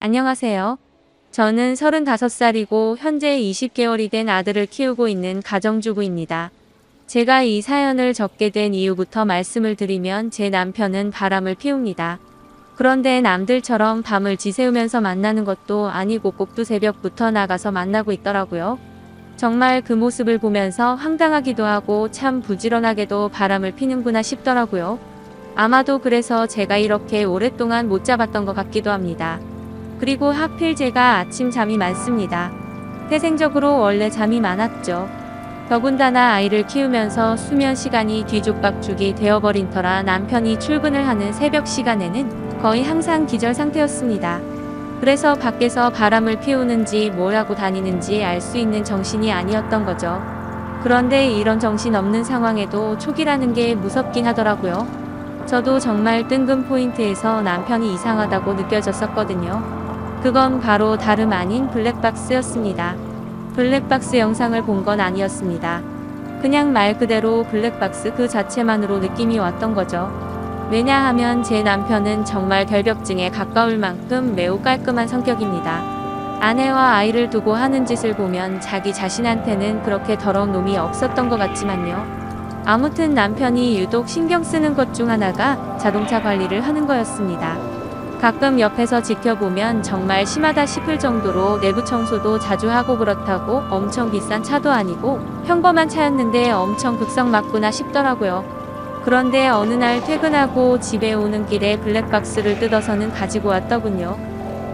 안녕하세요. 저는 35살이고 현재 20개월이 된 아들을 키우고 있는 가정주부입니다. 제가 이 사연을 적게 된 이유부터 말씀을 드리면 제 남편은 바람을 피웁니다. 그런데 남들처럼 밤을 지새우면서 만나는 것도 아니고 꼭두 새벽부터 나가서 만나고 있더라고요. 정말 그 모습을 보면서 황당하기도 하고 참 부지런하게도 바람을 피는구나 싶더라고요. 아마도 그래서 제가 이렇게 오랫동안 못 잡았던 것 같기도 합니다. 그리고 하필 제가 아침 잠이 많습니다. 태생적으로 원래 잠이 많았죠. 더군다나 아이를 키우면서 수면 시간이 뒤죽박죽이 되어버린 터라 남편이 출근을 하는 새벽 시간에는 거의 항상 기절 상태였습니다. 그래서 밖에서 바람을 피우는지 뭘 하고 다니는지 알 수 있는 정신이 아니었던 거죠. 그런데 이런 정신 없는 상황에도 촉이라는 게 무섭긴 하더라고요. 저도 정말 뜬금 포인트에서 남편이 이상하다고 느껴졌었거든요. 그건 바로 다름 아닌 블랙박스였습니다. 블랙박스 영상을 본 건 아니었습니다. 그냥 말 그대로 블랙박스 그 자체만으로 느낌이 왔던 거죠. 왜냐하면 제 남편은 정말 결벽증에 가까울 만큼 매우 깔끔한 성격입니다. 아내와 아이를 두고 하는 짓을 보면 자기 자신한테는 그렇게 더러운 놈이 없었던 것 같지만요. 아무튼 남편이 유독 신경 쓰는 것 중 하나가 자동차 관리를 하는 거였습니다. 가끔 옆에서 지켜보면 정말 심하다 싶을 정도로 내부 청소도 자주 하고 그렇다고 엄청 비싼 차도 아니고 평범한 차였는데 엄청 극성 맞구나 싶더라고요. 그런데 어느 날 퇴근하고 집에 오는 길에 블랙박스를 뜯어서는 가지고 왔더군요.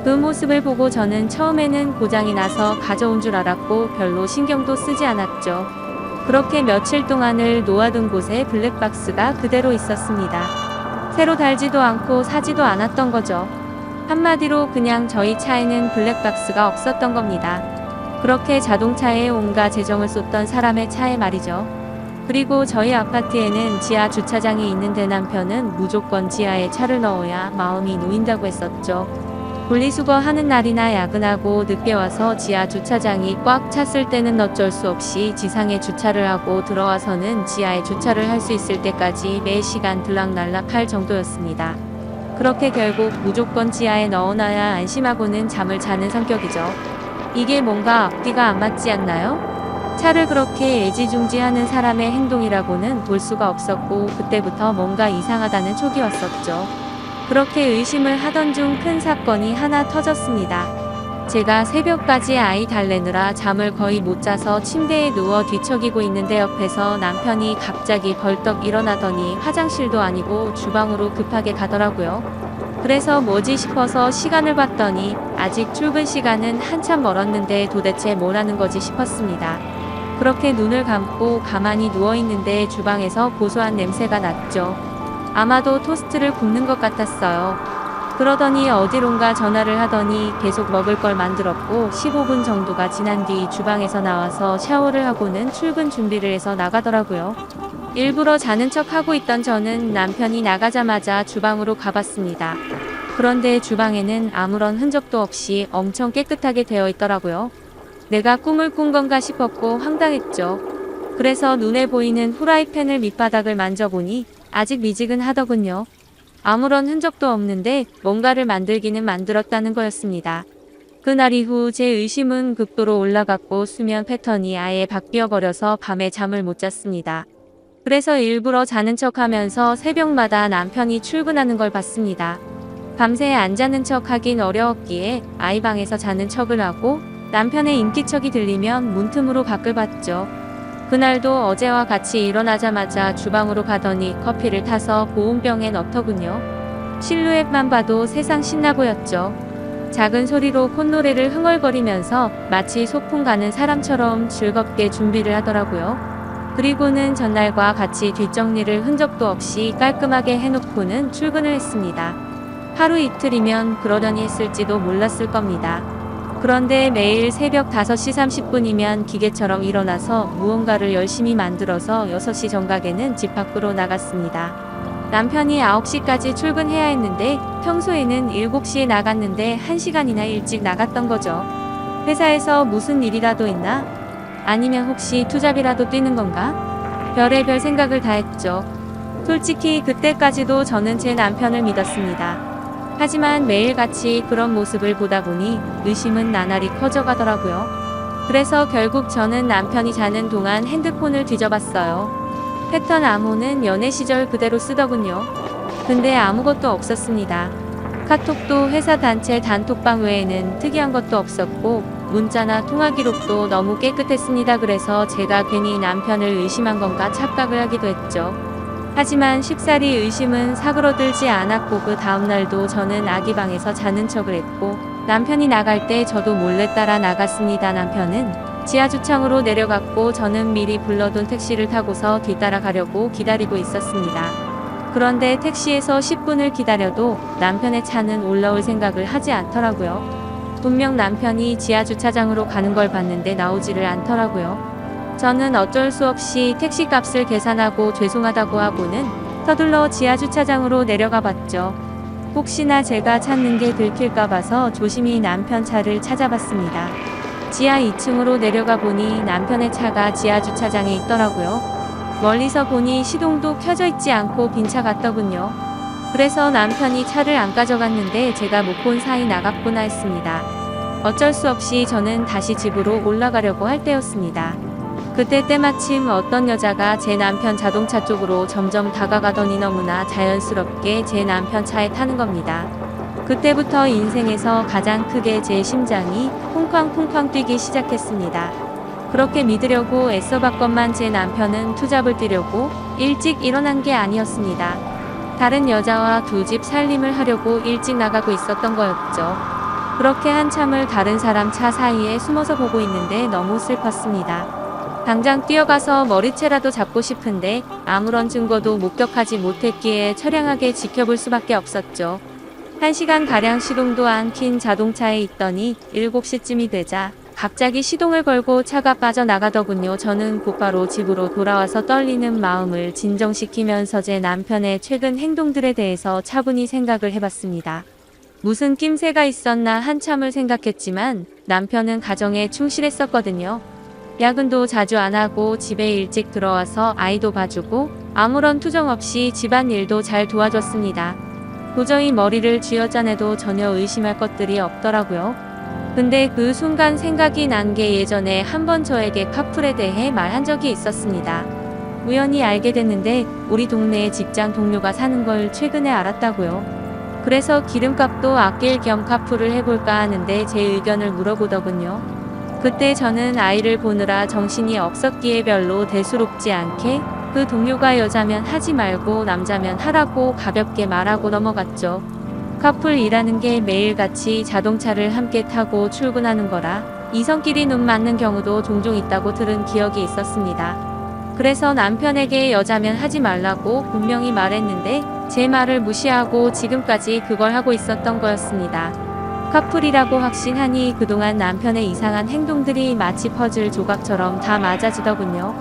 그 모습을 보고 저는 처음에는 고장이 나서 가져온 줄 알았고 별로 신경도 쓰지 않았죠. 그렇게 며칠 동안을 놓아둔 곳에 블랙박스가 그대로 있었습니다. 새로 달지도 않고 사지도 않았던 거죠. 한마디로 그냥 저희 차에는 블랙박스가 없었던 겁니다. 그렇게 자동차에 온갖 재정을 쏟던 사람의 차에 말이죠. 그리고 저희 아파트에는 지하 주차장이 있는데 남편은 무조건 지하에 차를 넣어야 마음이 놓인다고 했었죠. 분리수거 하는 날이나 야근하고 늦게 와서 지하 주차장이 꽉 찼을 때는 어쩔 수 없이 지상에 주차를 하고 들어와서는 지하에 주차를 할 수 있을 때까지 매 시간 들락날락 할 정도였습니다. 그렇게 결국 무조건 지하에 넣어놔야 안심하고는 잠을 자는 성격이죠. 이게 뭔가 앞뒤가 안 맞지 않나요? 차를 그렇게 애지중지하는 사람의 행동이라고는 볼 수가 없었고 그때부터 뭔가 이상하다는 촉이 왔었죠. 그렇게 의심을 하던 중 큰 사건이 하나 터졌습니다. 제가 새벽까지 아이 달래느라 잠을 거의 못 자서 침대에 누워 뒤척이고 있는데 옆에서 남편이 갑자기 벌떡 일어나더니 화장실도 아니고 주방으로 급하게 가더라고요. 그래서 뭐지 싶어서 시간을 봤더니 아직 출근 시간은 한참 멀었는데 도대체 뭘 하는 거지 싶었습니다. 그렇게 눈을 감고 가만히 누워있는데 주방에서 고소한 냄새가 났죠. 아마도 토스트를 굽는 것 같았어요. 그러더니 어디론가 전화를 하더니 계속 먹을 걸 만들었고 15분 정도가 지난 뒤 주방에서 나와서 샤워를 하고는 출근 준비를 해서 나가더라고요. 일부러 자는 척 하고 있던 저는 남편이 나가자마자 주방으로 가봤습니다. 그런데 주방에는 아무런 흔적도 없이 엄청 깨끗하게 되어 있더라고요. 내가 꿈을 꾼 건가 싶었고 황당했죠. 그래서 눈에 보이는 후라이팬을 밑바닥을 만져보니 아직 미지근하더군요. 아무런 흔적도 없는데 뭔가를 만들기는 만들었다는 거였습니다. 그날 이후 제 의심은 극도로 올라갔고 수면 패턴이 아예 바뀌어버려서 밤에 잠을 못 잤습니다. 그래서 일부러 자는 척하면서 새벽마다 남편이 출근하는 걸 봤습니다. 밤새 안 자는 척 하긴 어려웠기에 아이 방에서 자는 척을 하고 남편의 인기척이 들리면 문틈으로 밖을 봤죠. 그날도 어제와 같이 일어나자마자 주방으로 가더니 커피를 타서 보온병에 넣더군요. 실루엣만 봐도 세상 신나 보였죠. 작은 소리로 콧노래를 흥얼거리면서 마치 소풍 가는 사람처럼 즐겁게 준비를 하더라고요. 그리고는 전날과 같이 뒷정리를 흔적도 없이 깔끔하게 해놓고는 출근을 했습니다. 하루 이틀이면 그러려니 했을지도 몰랐을 겁니다. 그런데 매일 새벽 5시 30분이면 기계처럼 일어나서 무언가를 열심히 만들어서 6시 정각에는 집 밖으로 나갔습니다. 남편이 9시까지 출근해야 했는데 평소에는 7시에 나갔는데 1시간이나 일찍 나갔던 거죠. 회사에서 무슨 일이라도 있나? 아니면 혹시 투잡이라도 뛰는 건가? 별의별 생각을 다 했죠. 솔직히 그때까지도 저는 제 남편을 믿었습니다. 하지만 매일같이 그런 모습을 보다 보니 의심은 나날이 커져가더라고요. 그래서 결국 저는 남편이 자는 동안 핸드폰을 뒤져봤어요. 패턴 암호는 연애 시절 그대로 쓰더군요. 근데 아무것도 없었습니다. 카톡도 회사 단체 단톡방 외에는 특이한 것도 없었고 문자나 통화 기록도 너무 깨끗했습니다. 그래서 제가 괜히 남편을 의심한 건가 착각을 하기도 했죠. 하지만 쉽사리 의심은 사그러들지 않았고 그 다음날도 저는 아기 방에서 자는 척을 했고 남편이 나갈 때 저도 몰래 따라 나갔습니다. 남편은 지하주차장으로 내려갔고 저는 미리 불러둔 택시를 타고서 뒤따라 가려고 기다리고 있었습니다. 그런데 택시에서 10분을 기다려도 남편의 차는 올라올 생각을 하지 않더라고요. 분명 남편이 지하주차장으로 가는 걸 봤는데 나오지를 않더라고요. 저는 어쩔 수 없이 택시값을 계산하고 죄송하다고 하고는 서둘러 지하주차장으로 내려가 봤죠. 혹시나 제가 찾는 게 들킬까 봐서 조심히 남편 차를 찾아봤습니다. 지하 2층으로 내려가 보니 남편의 차가 지하주차장에 있더라고요. 멀리서 보니 시동도 켜져 있지 않고 빈 차 같더군요. 그래서 남편이 차를 안 가져갔는데 제가 못 본 사이 나갔구나 했습니다. 어쩔 수 없이 저는 다시 집으로 올라가려고 할 때였습니다. 그때 때마침 어떤 여자가 제 남편 자동차 쪽으로 점점 다가가더니 너무나 자연스럽게 제 남편 차에 타는 겁니다. 그때부터 인생에서 가장 크게 제 심장이 쿵쾅쿵쾅 뛰기 시작했습니다. 그렇게 믿으려고 애써봤건만 제 남편은 투잡을 뛰려고 일찍 일어난 게 아니었습니다. 다른 여자와 두 집 살림을 하려고 일찍 나가고 있었던 거였죠. 그렇게 한참을 다른 사람 차 사이에 숨어서 보고 있는데 너무 슬펐습니다. 당장 뛰어가서 머리채라도 잡고 싶은데 아무런 증거도 목격하지 못했기에 처량하게 지켜볼 수밖에 없었죠. 1시간가량 시동도 안 킨 자동차에 있더니 7시쯤이 되자 갑자기 시동을 걸고 차가 빠져나가더군요. 저는 곧바로 집으로 돌아와서 떨리는 마음을 진정시키면서 제 남편의 최근 행동들에 대해서 차분히 생각을 해봤습니다. 무슨 낌새가 있었나 한참을 생각했지만 남편은 가정에 충실했었거든요. 야근도 자주 안 하고 집에 일찍 들어와서 아이도 봐주고 아무런 투정 없이 집안일도 잘 도와줬습니다. 도저히 머리를 쥐어짜내도 전혀 의심할 것들이 없더라고요. 근데 그 순간 생각이 난 게 예전에 한번 저에게 카풀에 대해 말한 적이 있었습니다. 우연히 알게 됐는데 우리 동네에 직장 동료가 사는 걸 최근에 알았다고요. 그래서 기름값도 아낄 겸 카풀을 해볼까 하는데 제 의견을 물어보더군요. 그때 저는 아이를 보느라 정신이 없었기에 별로 대수롭지 않게 그 동료가 여자면 하지 말고 남자면 하라고 가볍게 말하고 넘어갔죠. 커플이라는 게 매일같이 자동차를 함께 타고 출근하는 거라 이성끼리 눈 맞는 경우도 종종 있다고 들은 기억이 있었습니다. 그래서 남편에게 여자면 하지 말라고 분명히 말했는데 제 말을 무시하고 지금까지 그걸 하고 있었던 거였습니다. 커플이라고 확신하니 그동안 남편의 이상한 행동들이 마치 퍼즐 조각처럼 다 맞아지더군요.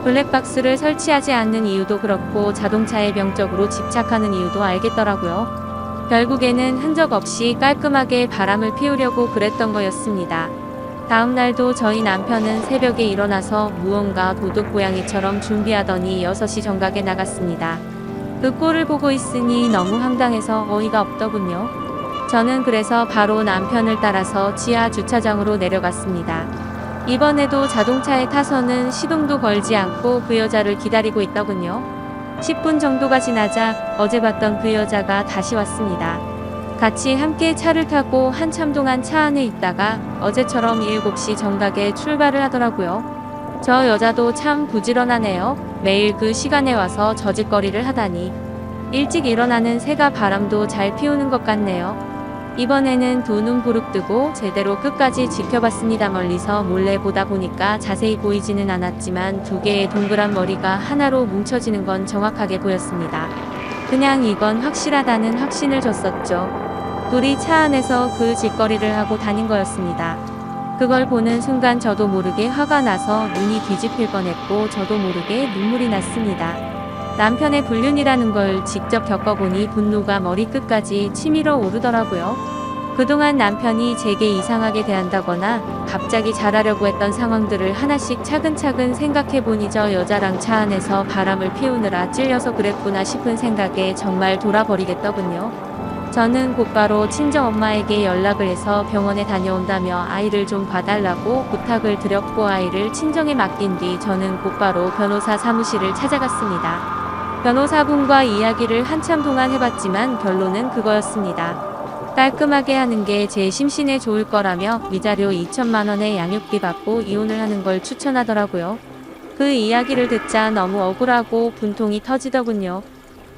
블랙박스를 설치하지 않는 이유도 그렇고 자동차에 병적으로 집착하는 이유도 알겠더라고요. 결국에는 흔적 없이 깔끔하게 바람을 피우려고 그랬던 거였습니다. 다음날도 저희 남편은 새벽에 일어나서 무언가 도둑고양이처럼 준비하더니 6시 정각에 나갔습니다. 그 꼴을 보고 있으니 너무 황당해서 어이가 없더군요. 저는 그래서 바로 남편을 따라서 지하 주차장으로 내려갔습니다. 이번에도 자동차에 타서는 시동도 걸지 않고 그 여자를 기다리고 있더군요. 10분 정도가 지나자 어제 봤던 그 여자가 다시 왔습니다. 같이 함께 차를 타고 한참 동안 차 안에 있다가 어제처럼 7시 정각에 출발을 하더라고요. 저 여자도 참 부지런하네요. 매일 그 시간에 와서 저짓거리를 하다니. 일찍 일어나는 새가 바람도 잘 피우는 것 같네요. 이번에는 두 눈 부릅뜨고 제대로 끝까지 지켜봤습니다. 멀리서 몰래 보다 보니까 자세히 보이지는 않았지만 두 개의 동그란 머리가 하나로 뭉쳐지는 건 정확하게 보였습니다. 그냥 이건 확실하다는 확신을 줬었죠. 둘이 차 안에서 그 짓거리를 하고 다닌 거였습니다. 그걸 보는 순간 저도 모르게 화가 나서 눈이 뒤집힐 뻔했고 저도 모르게 눈물이 났습니다. 남편의 불륜이라는 걸 직접 겪어보니 분노가 머리끝까지 치밀어 오르더라고요. 그동안 남편이 제게 이상하게 대한다거나 갑자기 잘하려고 했던 상황들을 하나씩 차근차근 생각해보니 저 여자랑 차 안에서 바람을 피우느라 찔려서 그랬구나 싶은 생각에 정말 돌아버리겠더군요. 저는 곧바로 친정엄마에게 연락을 해서 병원에 다녀온다며 아이를 좀 봐달라고 부탁을 드렸고 아이를 친정에 맡긴 뒤 저는 곧바로 변호사 사무실을 찾아갔습니다. 변호사분과 이야기를 한참 동안 해봤지만 결론은 그거였습니다. 깔끔하게 하는 게 제 심신에 좋을 거라며 위자료 2천만 원의 양육비 받고 이혼을 하는 걸 추천하더라고요. 그 이야기를 듣자 너무 억울하고 분통이 터지더군요.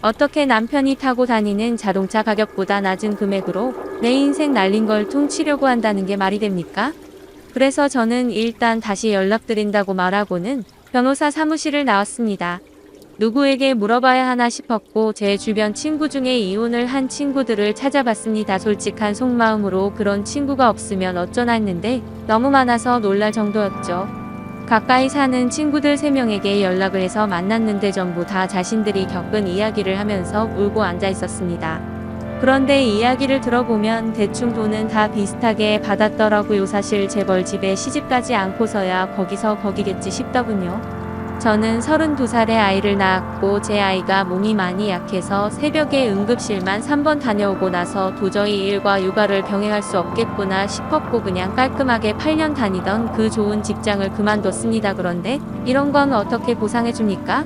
어떻게 남편이 타고 다니는 자동차 가격보다 낮은 금액으로 내 인생 날린 걸 퉁치려고 한다는 게 말이 됩니까? 그래서 저는 일단 다시 연락드린다고 말하고는 변호사 사무실을 나왔습니다. 누구에게 물어봐야 하나 싶었고 제 주변 친구 중에 이혼을 한 친구들을 찾아봤습니다. 솔직한 속마음으로 그런 친구가 없으면 어쩌나 했는데 너무 많아서 놀랄 정도였죠. 가까이 사는 친구들 3명에게 연락을 해서 만났는데 전부 다 자신들이 겪은 이야기를 하면서 울고 앉아 있었습니다. 그런데 이야기를 들어보면 대충 돈은 다 비슷하게 받았더라고요. 사실 재벌 집에 시집가지 않고서야 거기서 거기겠지 싶더군요. 저는 32살에 아이를 낳았고 제 아이가 몸이 많이 약해서 새벽에 응급실만 3번 다녀오고 나서 도저히 일과 육아를 병행할 수 없겠구나 싶었고 그냥 깔끔하게 8년 다니던 그 좋은 직장을 그만뒀습니다. 그런데 이런 건 어떻게 보상해줍니까?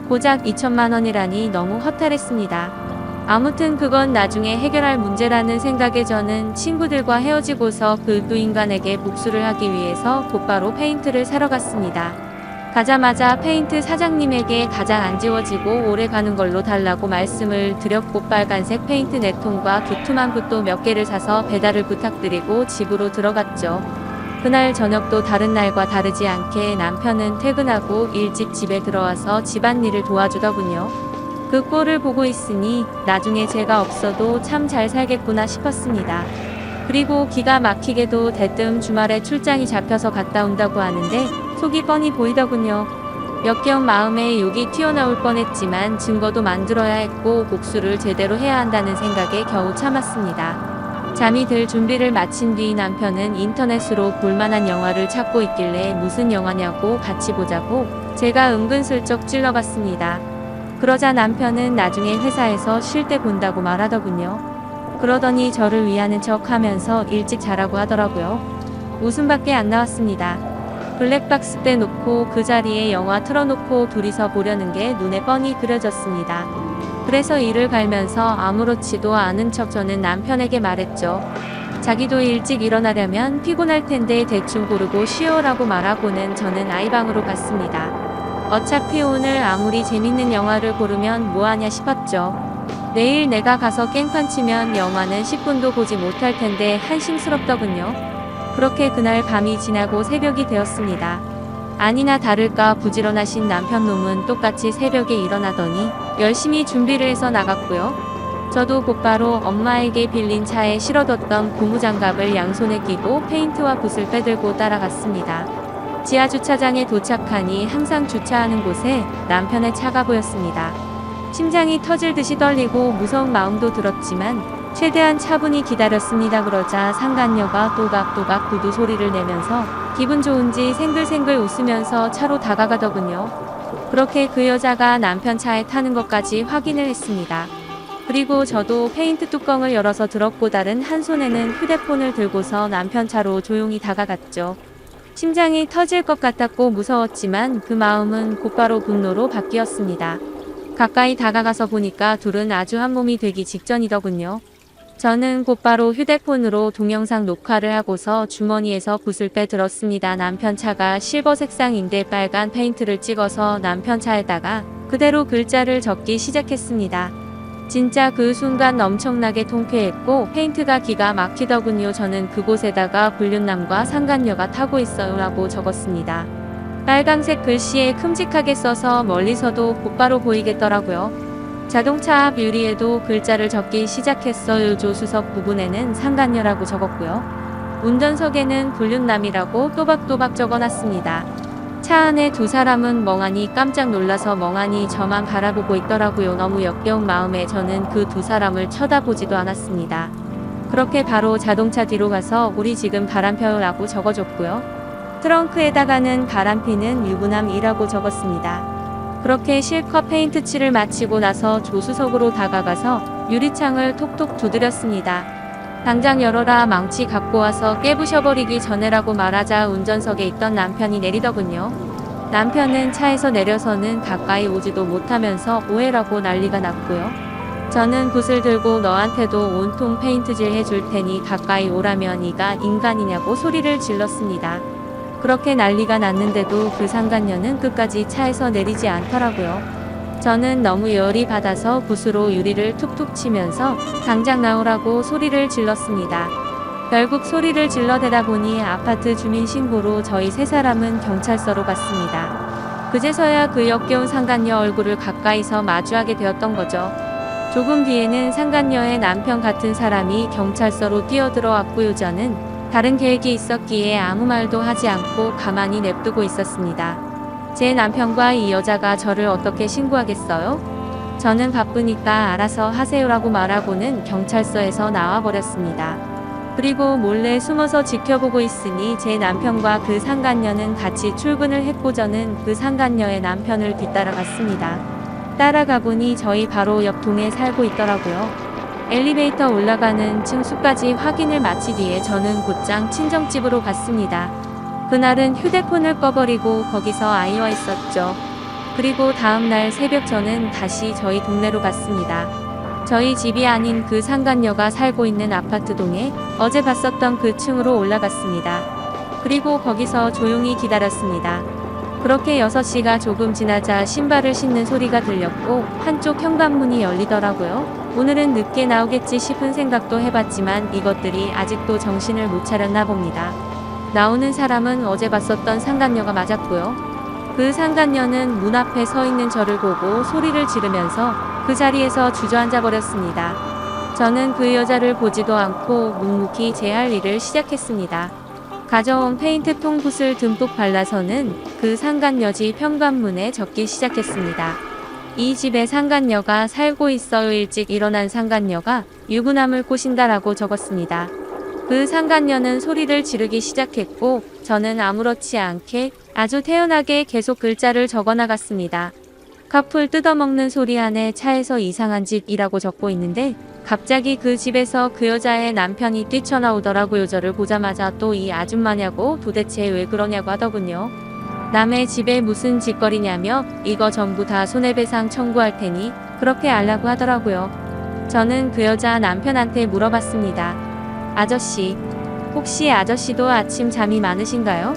고작 2천만 원이라니 너무 허탈했습니다. 아무튼 그건 나중에 해결할 문제라는 생각에 저는 친구들과 헤어지고서 그 두 인간에게 복수를 하기 위해서 곧바로 페인트를 사러 갔습니다. 가자마자 페인트 사장님에게 가장 안 지워지고 오래 가는 걸로 달라고 말씀을 드렸고 빨간색 페인트 4통과 두툼한 붓도 몇 개를 사서 배달을 부탁드리고 집으로 들어갔죠. 그날 저녁도 다른 날과 다르지 않게 남편은 퇴근하고 일찍 집에 들어와서 집안일을 도와주더군요. 그 꼴을 보고 있으니 나중에 제가 없어도 참 잘 살겠구나 싶었습니다. 그리고 기가 막히게도 대뜸 주말에 출장이 잡혀서 갔다 온다고 하는데 속이 뻔히 보이더군요. 역겨운 마음에 욕이 튀어나올 뻔했지만 증거도 만들어야 했고 복수를 제대로 해야 한다는 생각에 겨우 참았습니다. 잠이 들 준비를 마친 뒤 남편은 인터넷으로 볼만한 영화를 찾고 있길래 무슨 영화냐고 같이 보자고 제가 은근슬쩍 찔러봤습니다. 그러자 남편은 나중에 회사에서 쉴 때 본다고 말하더군요. 그러더니 저를 위하는 척 하면서 일찍 자라고 하더라고요. 웃음밖에 안 나왔습니다. 블랙박스 떼놓고 그 자리에 영화 틀어놓고 둘이서 보려는 게 눈에 뻔히 그려졌습니다. 그래서 이를 갈면서 아무렇지도 않은 척 저는 남편에게 말했죠. 자기도 일찍 일어나려면 피곤할 텐데 대충 고르고 쉬어라고 말하고는 저는 아이방으로 갔습니다. 어차피 오늘 아무리 재밌는 영화를 고르면 뭐하냐 싶었죠. 내일 내가 가서 깽판 치면 영화는 10분도 보지 못할 텐데 한심스럽더군요. 그렇게 그날 밤이 지나고 새벽이 되었습니다. 아니나 다를까 부지런하신 남편놈은 똑같이 새벽에 일어나더니 열심히 준비를 해서 나갔고요. 저도 곧바로 엄마에게 빌린 차에 실어뒀던 고무장갑을 양손에 끼고 페인트와 붓을 빼들고 따라갔습니다. 지하주차장에 도착하니 항상 주차하는 곳에 남편의 차가 보였습니다. 심장이 터질 듯이 떨리고 무서운 마음도 들었지만 최대한 차분히 기다렸습니다. 그러자 상간녀가 또각또각 구두 소리를 내면서 기분 좋은지 생글생글 웃으면서 차로 다가가더군요. 그렇게 그 여자가 남편 차에 타는 것까지 확인을 했습니다. 그리고 저도 페인트 뚜껑을 열어서 들었고 다른 한 손에는 휴대폰을 들고서 남편 차로 조용히 다가갔죠. 심장이 터질 것 같았고 무서웠지만 그 마음은 곧바로 분노로 바뀌었습니다. 가까이 다가가서 보니까 둘은 아주 한 몸이 되기 직전이더군요. 저는 곧바로 휴대폰으로 동영상 녹화를 하고서 주머니에서 붓을 빼들었습니다. 남편 차가 실버 색상인데 빨간 페인트를 찍어서 남편 차에다가 그대로 글자를 적기 시작했습니다. 진짜 그 순간 엄청나게 통쾌했고 페인트가 기가 막히더군요. 저는 그곳에다가 불륜남과 상간녀가 타고 있어요 라고 적었습니다. 빨강색 글씨에 큼직하게 써서 멀리서도 곧바로 보이겠더라고요. 자동차 앞 유리에도 글자를 적기 시작했어요. 조수석 부분에는 상간녀라고 적었고요. 운전석에는 불륜남이라고 또박또박 적어놨습니다. 차 안에 두 사람은 멍하니 깜짝 놀라서 멍하니 저만 바라보고 있더라고요. 너무 역겨운 마음에 저는 그 두 사람을 쳐다보지도 않았습니다. 그렇게 바로 자동차 뒤로 가서 우리 지금 바람펴요 라고 적어줬고요. 트렁크에다가는 바람피는 유부남이라고 적었습니다. 그렇게 실컷 페인트 칠을 마치고 나서 조수석으로 다가가서 유리창을 톡톡 두드렸습니다. 당장 열어라, 망치 갖고 와서 깨부셔버리기 전에라고 말하자 운전석에 있던 남편이 내리더군요. 남편은 차에서 내려서는 가까이 오지도 못하면서 오해라고 난리가 났고요. 저는 붓을 들고 너한테도 온통 페인트질 해줄 테니 가까이 오라면 네가 인간이냐고 소리를 질렀습니다. 그렇게 난리가 났는데도 그 상간녀는 끝까지 차에서 내리지 않더라고요. 저는 너무 열이 받아서 붓으로 유리를 툭툭 치면서 당장 나오라고 소리를 질렀습니다. 결국 소리를 질러대다 보니 아파트 주민 신고로 저희 세 사람은 경찰서로 갔습니다. 그제서야 그 역겨운 상간녀 얼굴을 가까이서 마주하게 되었던 거죠. 조금 뒤에는 상간녀의 남편 같은 사람이 경찰서로 뛰어들어 왔고요. 저는 다른 계획이 있었기에 아무 말도 하지 않고 가만히 냅두고 있었습니다. 제 남편과 이 여자가 저를 어떻게 신고하겠어요? 저는 바쁘니까 알아서 하세요라고 말하고는 경찰서에서 나와버렸습니다. 그리고 몰래 숨어서 지켜보고 있으니 제 남편과 그 상간녀는 같이 출근을 했고 저는 그 상간녀의 남편을 뒤따라갔습니다. 따라가보니 저희 바로 옆 동에 살고 있더라고요. 엘리베이터 올라가는 층수까지 확인을 마친 뒤에 저는 곧장 친정집으로 갔습니다. 그날은 휴대폰을 꺼버리고 거기서 아이와 있었죠. 그리고 다음날 새벽 저는 다시 저희 동네로 갔습니다. 저희 집이 아닌 그 상간녀가 살고 있는 아파트 동에 어제 봤었던 그 층으로 올라갔습니다. 그리고 거기서 조용히 기다렸습니다. 그렇게 6시가 조금 지나자 신발을 신는 소리가 들렸고 한쪽 현관문이 열리더라고요. 오늘은 늦게 나오겠지 싶은 생각도 해봤지만 이것들이 아직도 정신을 못 차렸나 봅니다. 나오는 사람은 어제 봤었던 상간녀가 맞았고요. 그 상간녀는 문 앞에 서 있는 저를 보고 소리를 지르면서 그 자리에서 주저앉아 버렸습니다. 저는 그 여자를 보지도 않고 묵묵히 제 할 일을 시작했습니다. 가져온 페인트통 붓을 듬뿍 발라서는 그 상간녀 집 현관문에 적기 시작했습니다. 이 집에 상간녀가 살고 있어요. 일찍 일어난 상간녀가 유부남을 꼬신다라고 적었습니다. 그 상간녀는 소리를 지르기 시작했고 저는 아무렇지 않게 아주 태연하게 계속 글자를 적어나갔습니다. 카풀 뜯어먹는 소리 안에 차에서 이상한 집이라고 적고 있는데 갑자기 그 집에서 그 여자의 남편이 뛰쳐나오더라고요. 저를 보자마자 또 이 아줌마냐고 도대체 왜 그러냐고 하더군요. 남의 집에 무슨 짓거리냐며 이거 전부 다 손해배상 청구할 테니 그렇게 알라고 하더라고요. 저는 그 여자 남편한테 물어봤습니다. 아저씨, 혹시 아저씨도 아침 잠이 많으신가요?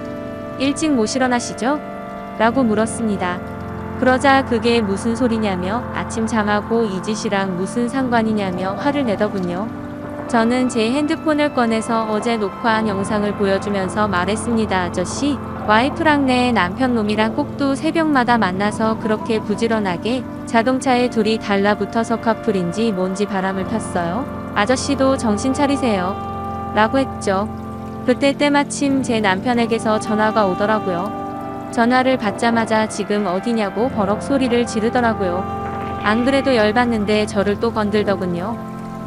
일찍 못 일어나시죠? 라고 물었습니다. 그러자 그게 무슨 소리냐며 아침 잠하고 이 짓이랑 무슨 상관이냐며 화를 내더군요. 저는 제 핸드폰을 꺼내서 어제 녹화한 영상을 보여주면서 말했습니다. 아저씨, 와이프랑 내 남편 놈이랑 꼭두 새벽마다 만나서 그렇게 부지런하게 자동차에 둘이 달라붙어서 커플인지 뭔지 바람을 폈어요. 아저씨도 정신 차리세요. 라고 했죠. 그때 때마침 제 남편에게서 전화가 오더라고요. 전화를 받자마자 지금 어디냐고 버럭 소리를 지르더라고요. 안 그래도 열받는데 저를 또 건들더군요.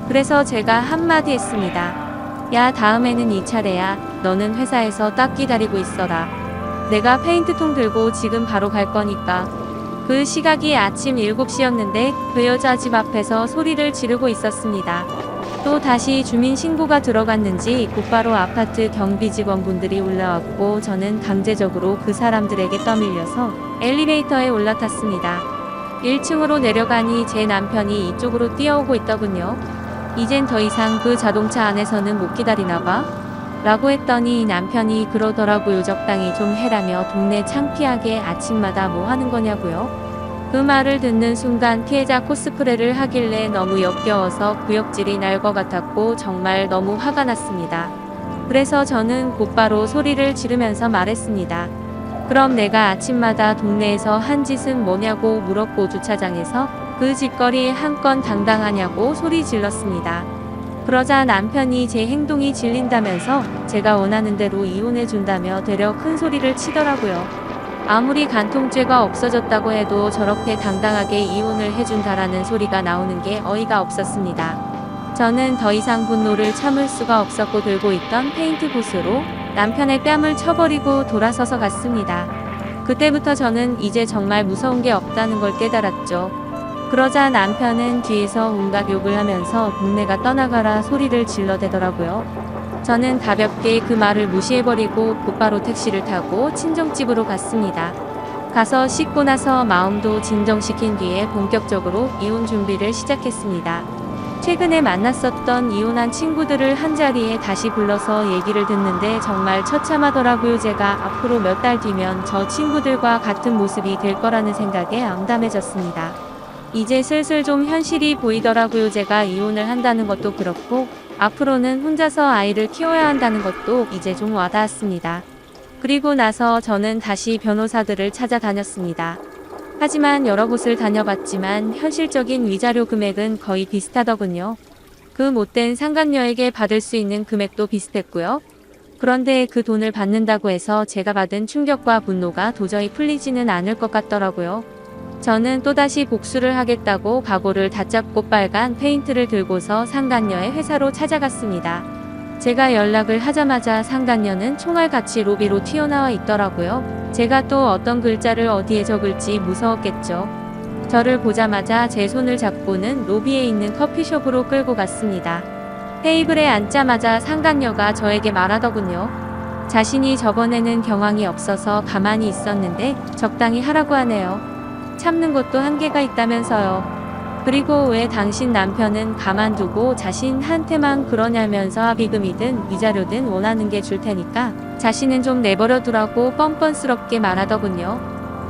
그래서 제가 한마디 했습니다. 야, 다음에는 이 차례야. 너는 회사에서 딱 기다리고 있어라. 내가 페인트통 들고 지금 바로 갈 거니까. 그 시각이 아침 7시였는데 그 여자 집 앞에서 소리를 지르고 있었습니다. 또 다시 주민신고가 들어갔는지 곧바로 아파트 경비 직원분들이 올라왔고 저는 강제적으로 그 사람들에게 떠밀려서 엘리베이터에 올라탔습니다. 1층으로 내려가니 제 남편이 이쪽으로 뛰어오고 있더군요. 이젠 더 이상 그 자동차 안에서는 못 기다리나봐? 라고 했더니 남편이 그러더라고요. 적당히 좀 해라며 동네 창피하게 아침마다 뭐 하는 거냐고요. 그 말을 듣는 순간 피해자 코스프레를 하길래 너무 역겨워서 구역질이 날 것 같았고 정말 너무 화가 났습니다. 그래서 저는 곧바로 소리를 지르면서 말했습니다. 그럼 내가 아침마다 동네에서 한 짓은 뭐냐고 물었고 주차장에서 그 짓거리 한 건 당당하냐고 소리 질렀습니다. 그러자 남편이 제 행동이 질린다면서 제가 원하는 대로 이혼해준다며 되려 큰 소리를 치더라고요. 아무리 간통죄가 없어졌다고 해도 저렇게 당당하게 이혼을 해준다라는 소리가 나오는 게 어이가 없었습니다. 저는 더 이상 분노를 참을 수가 없었고 들고 있던 페인트 붓으로 남편의 뺨을 쳐버리고 돌아서서 갔습니다. 그때부터 저는 이제 정말 무서운 게 없다는 걸 깨달았죠. 그러자 남편은 뒤에서 온갖 욕을 하면서 동네가 떠나가라 소리를 질러대더라고요. 저는 가볍게 그 말을 무시해버리고 곧바로 택시를 타고 친정집으로 갔습니다. 가서 씻고 나서 마음도 진정시킨 뒤에 본격적으로 이혼 준비를 시작했습니다. 최근에 만났었던 이혼한 친구들을 한자리에 다시 불러서 얘기를 듣는데 정말 처참하더라고요. 제가 앞으로 몇 달 뒤면 저 친구들과 같은 모습이 될 거라는 생각에 암담해졌습니다. 이제 슬슬 좀 현실이 보이더라고요. 제가 이혼을 한다는 것도 그렇고 앞으로는 혼자서 아이를 키워야 한다는 것도 이제 좀 와닿았습니다. 그리고 나서 저는 다시 변호사들을 찾아다녔습니다. 하지만 여러 곳을 다녀봤지만 현실적인 위자료 금액은 거의 비슷하더군요. 그 못된 상간녀에게 받을 수 있는 금액도 비슷했고요. 그런데 그 돈을 받는다고 해서 제가 받은 충격과 분노가 도저히 풀리지는 않을 것 같더라고요. 저는 또다시 복수를 하겠다고 각오를 다잡고 빨간 페인트를 들고서 상간녀의 회사로 찾아갔습니다. 제가 연락을 하자마자 상간녀는 총알같이 로비로 튀어나와 있더라고요. 제가 또 어떤 글자를 어디에 적을지 무서웠겠죠. 저를 보자마자 제 손을 잡고는 로비에 있는 커피숍으로 끌고 갔습니다. 테이블에 앉자마자 상간녀가 저에게 말하더군요. 자신이 저번에는 경황이 없어서 가만히 있었는데 적당히 하라고 하네요. 참는 것도 한계가 있다면서요. 그리고 왜 당신 남편은 가만두고 자신한테만 그러냐면서 합의금이든 위자료든 원하는 게 줄 테니까 자신은 좀 내버려 두라고 뻔뻔스럽게 말하더군요.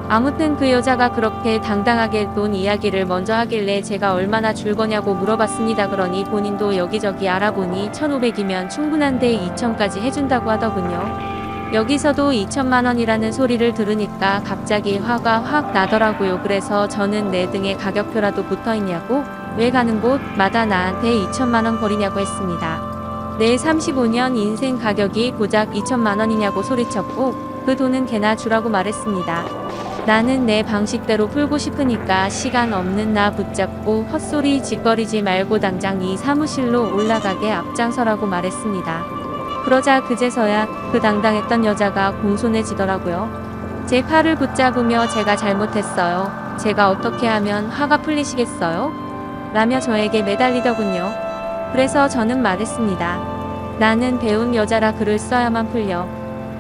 아무튼 그 여자가 그렇게 당당하게 돈 이야기를 먼저 하길래 제가 얼마나 줄 거냐고 물어봤습니다. 그러니 본인도 여기저기 알아보니 1,500이면 충분한데 2,000까지 해준다고 하더군요. 여기서도 2천만 원이라는 소리를 들으니까 갑자기 화가 확 나더라고요. 그래서 저는 내 등에 가격표라도 붙어있냐고 왜 가는 곳마다 나한테 2천만 원 버리냐고 했습니다. 내 35년 인생 가격이 고작 2천만 원이냐고 소리쳤고 그 돈은 걔나 주라고 말했습니다. 나는 내 방식대로 풀고 싶으니까 시간 없는 나 붙잡고 헛소리 짓거리지 말고 당장 이 사무실로 올라가게 앞장서라고 말했습니다. 그러자 그제서야 그 당당했던 여자가 공손해지더라고요. 제 팔을 붙잡으며 제가 잘못했어요. 제가 어떻게 하면 화가 풀리시겠어요? 라며 저에게 매달리더군요. 그래서 저는 말했습니다. 나는 배운 여자라 글을 써야만 풀려.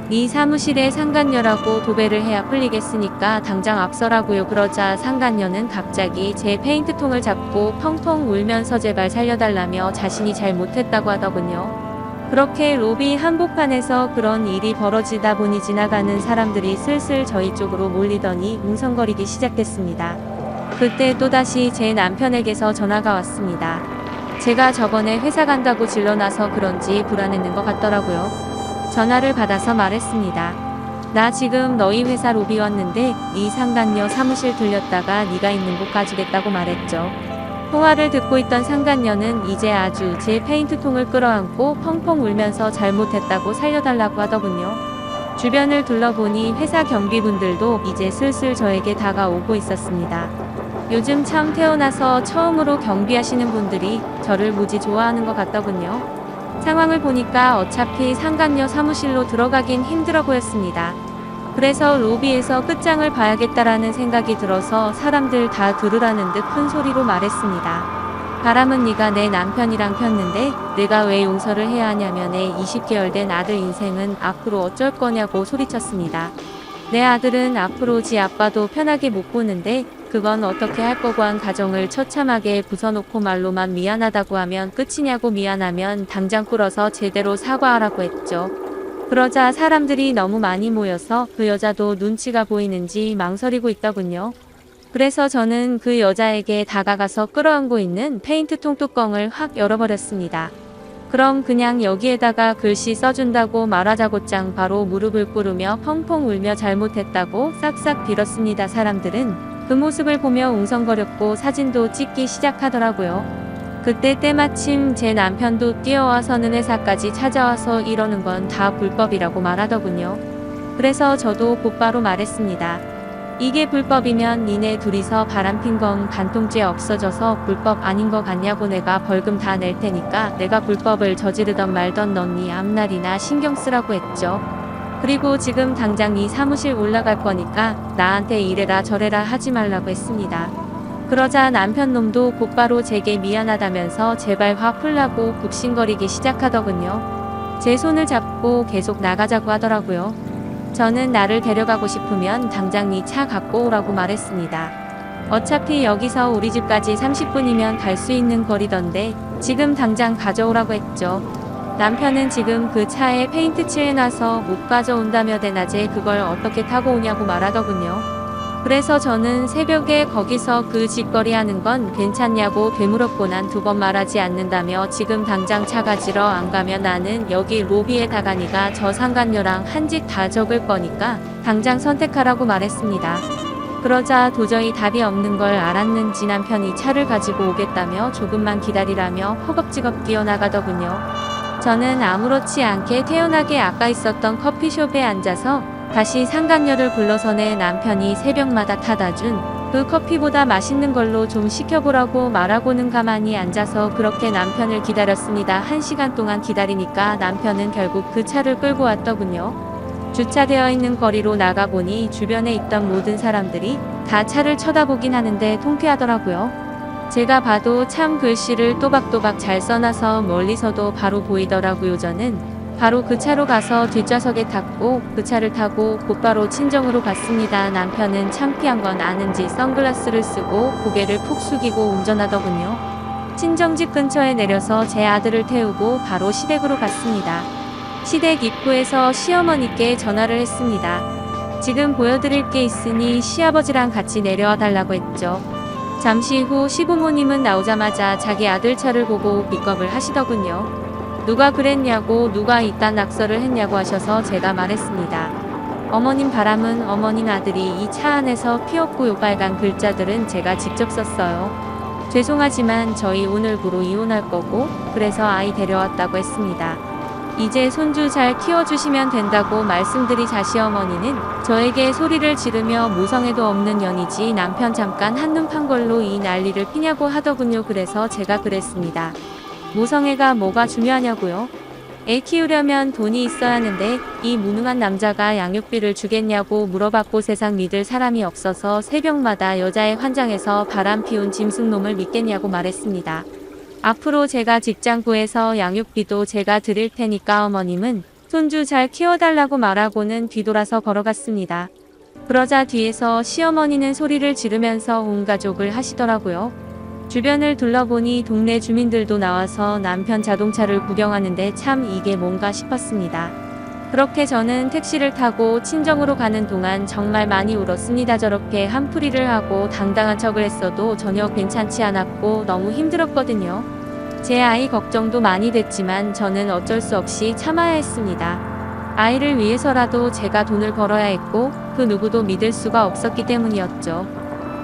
네 사무실에 상간녀라고 도배를 해야 풀리겠으니까 당장 앞서라고요. 그러자 상간녀는 갑자기 제 페인트통을 잡고 펑펑 울면서 제발 살려달라며 자신이 잘못했다고 하더군요. 그렇게 로비 한복판에서 그런 일이 벌어지다 보니 지나가는 사람들이 슬슬 저희 쪽으로 몰리더니 웅성거리기 시작했습니다. 그때 또다시 제 남편에게서 전화가 왔습니다. 제가 저번에 회사 간다고 질러놔서 그런지 불안했는 것 같더라고요. 전화를 받아서 말했습니다. 나 지금 너희 회사 로비 왔는데 네 상간녀 사무실 들렸다가 네가 있는 곳 가주겠다고 말했죠. 통화를 듣고 있던 상간녀는 이제 아주 제 페인트통을 끌어안고 펑펑 울면서 잘못했다고 살려달라고 하더군요. 주변을 둘러보니 회사 경비분들도 이제 슬슬 저에게 다가오고 있었습니다. 요즘 참 태어나서 처음으로 경비하시는 분들이 저를 무지 좋아하는 것 같더군요. 상황을 보니까 어차피 상간녀 사무실로 들어가긴 힘들어 보였습니다. 그래서 로비에서 끝장을 봐야겠다라는 생각이 들어서 사람들 다 들으라는 듯 큰 소리로 말했습니다. 바람은 네가 내 남편이랑 폈는데 내가 왜 용서를 해야 하냐며 내 20개월 된 아들 인생은 앞으로 어쩔 거냐고 소리쳤습니다. 내 아들은 앞으로 지 아빠도 편하게 못 보는데 그건 어떻게 할 거고 한 가정을 처참하게 부숴놓고 말로만 미안하다고 하면 끝이냐고 미안하면 당장 꿇어서 제대로 사과하라고 했죠. 그러자 사람들이 너무 많이 모여서 그 여자도 눈치가 보이는지 망설이고 있더군요. 그래서 저는 그 여자에게 다가가서 끌어안고 있는 페인트통 뚜껑을 확 열어버렸습니다. 그럼 그냥 여기에다가 글씨 써준다고 말하자곧장 바로 무릎을 꿇으며 펑펑 울며 잘못했다고 싹싹 빌었습니다. 사람들은 그 모습을 보며 웅성거렸고 사진도 찍기 시작하더라고요. 그때 때마침 제 남편도 뛰어와서는 회사까지 찾아와서 이러는 건 다 불법이라고 말하더군요. 그래서 저도 곧바로 말했습니다. 이게 불법이면 니네 둘이서 바람핀 건 간통죄 없어져서 불법 아닌 거 같냐고 내가 벌금 다 낼 테니까 내가 불법을 저지르던 말던 넌 네 앞날이나 신경 쓰라고 했죠. 그리고 지금 당장 이 사무실 올라갈 거니까 나한테 이래라 저래라 하지 말라고 했습니다. 그러자 남편 놈도 곧바로 제게 미안하다면서 제발 화 풀라고 굽신거리기 시작하더군요. 제 손을 잡고 계속 나가자고 하더라고요. 저는 나를 데려가고 싶으면 당장 네 차 갖고 오라고 말했습니다. 어차피 여기서 우리 집까지 30분이면 갈 수 있는 거리던데 지금 당장 가져오라고 했죠. 남편은 지금 그 차에 페인트 칠해놔서 못 가져온다며 대낮에 그걸 어떻게 타고 오냐고 말하더군요. 그래서 저는 새벽에 거기서 그 짓거리 하는 건 괜찮냐고 되물었고 난 두 번 말하지 않는다며 지금 당장 차 가지러 안 가면 나는 여기 로비에다가 네가 저 상간녀랑 한 집 다 적을 거니까 당장 선택하라고 말했습니다. 그러자 도저히 답이 없는 걸 알았는지 남편이 차를 가지고 오겠다며 조금만 기다리라며 허겁지겁 뛰어나가더군요. 저는 아무렇지 않게 태연하게 아까 있었던 커피숍에 앉아서 다시 상간녀를 불러서 내 남편이 새벽마다 타다 준 그 커피보다 맛있는 걸로 좀 시켜보라고 말하고는 가만히 앉아서 그렇게 남편을 기다렸습니다. 1시간 동안 기다리니까 남편은 결국 그 차를 끌고 왔더군요. 주차되어 있는 거리로 나가보니 주변에 있던 모든 사람들이 다 차를 쳐다보긴 하는데 통쾌하더라고요. 제가 봐도 참 글씨를 또박또박 잘 써놔서 멀리서도 바로 보이더라고요. 저는 바로 그 차로 가서 뒷좌석에 탔고 그 차를 타고 곧바로 친정으로 갔습니다. 남편은 창피한 건 아는지 선글라스를 쓰고 고개를 푹 숙이고 운전하더군요. 친정집 근처에 내려서 제 아들을 태우고 바로 시댁으로 갔습니다. 시댁 입구에서 시어머니께 전화를 했습니다. 지금 보여드릴 게 있으니 시아버지랑 같이 내려와 달라고 했죠. 잠시 후 시부모님은 나오자마자 자기 아들 차를 보고 비겁을 하시더군요. 누가 그랬냐고 누가 이딴 낙서를 했냐고 하셔서 제가 말했습니다. 어머님 바람은 어머님 아들이 이 차 안에서 피웠고요. 빨간 글자들은 제가 직접 썼어요. 죄송하지만 저희 오늘부로 이혼할 거고 그래서 아이 데려왔다고 했습니다. 이제 손주 잘 키워주시면 된다고 말씀드리자 시어머니는 저에게 소리를 지르며 모성애도 없는 년이지 남편 잠깐 한눈 판 걸로 이 난리를 피냐고 하더군요. 그래서 제가 그랬습니다. 모성애가 뭐가 중요하냐고요? 애 키우려면 돈이 있어야 하는데 이 무능한 남자가 양육비를 주겠냐고 물어봤고 세상 믿을 사람이 없어서 새벽마다 여자애 환장해서 바람 피운 짐승놈을 믿겠냐고 말했습니다. 앞으로 제가 직장 구해서 양육비도 제가 드릴 테니까 어머님은 손주 잘 키워달라고 말하고는 뒤돌아서 걸어갔습니다. 그러자 뒤에서 시어머니는 소리를 지르면서 온 가족을 하시더라고요. 주변을 둘러보니 동네 주민들도 나와서 남편 자동차를 구경하는데 참 이게 뭔가 싶었습니다. 그렇게 저는 택시를 타고 친정으로 가는 동안 정말 많이 울었습니다. 저렇게 한풀이를 하고 당당한 척을 했어도 전혀 괜찮지 않았고 너무 힘들었거든요. 제 아이 걱정도 많이 됐지만 저는 어쩔 수 없이 참아야 했습니다. 아이를 위해서라도 제가 돈을 벌어야 했고 그 누구도 믿을 수가 없었기 때문이었죠.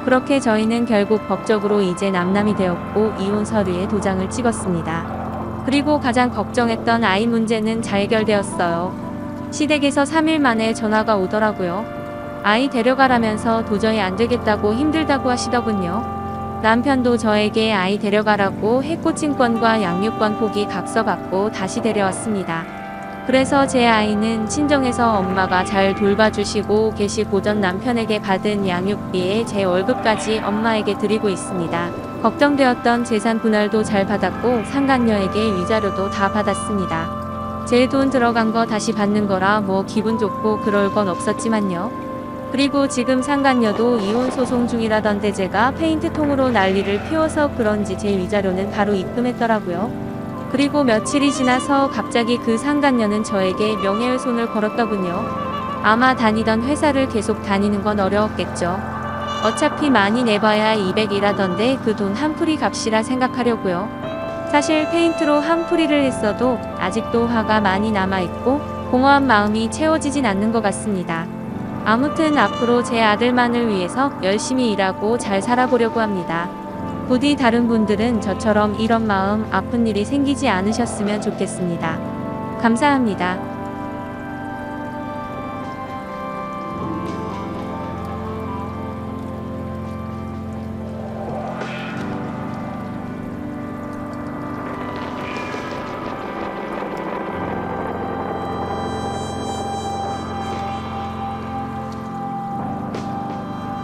그렇게 저희는 결국 법적으로 이제 남남이 되었고 이혼 서류에 도장을 찍었습니다. 그리고 가장 걱정했던 아이 문제는 잘 해결되었어요. 시댁에서 3일 만에 전화가 오더라고요. 아이 데려가라면서 도저히 안 되겠다고 힘들다고 하시더군요. 남편도 저에게 아이 데려가라고 해코칭권과 양육권 포기 각서 받고 다시 데려왔습니다. 그래서 제 아이는 친정에서 엄마가 잘 돌봐주시고 계시고 전 남편에게 받은 양육비에 제 월급까지 엄마에게 드리고 있습니다. 걱정되었던 재산 분할도 잘 받았고 상간녀에게 위자료도 다 받았습니다. 제 돈 들어간 거 다시 받는 거라 뭐 기분 좋고 그럴 건 없었지만요. 그리고 지금 상간녀도 이혼 소송 중이라던데 제가 페인트통으로 난리를 피워서 그런지 제 위자료는 바로 입금했더라고요. 그리고 며칠이 지나서 갑자기 그 상간녀는 저에게 명예훼손을 걸었더군요. 아마 다니던 회사를 계속 다니는 건 어려웠겠죠. 어차피 많이 내봐야 200이라던데 그 돈 한풀이 값이라 생각하려고요. 사실 페인트로 한풀이를 했어도 아직도 화가 많이 남아있고 공허한 마음이 채워지진 않는 것 같습니다. 아무튼 앞으로 제 아들만을 위해서 열심히 일하고 잘 살아보려고 합니다. 부디 다른 분들은 저처럼 이런 마음 아픈 일이 생기지 않으셨으면 좋겠습니다. 감사합니다.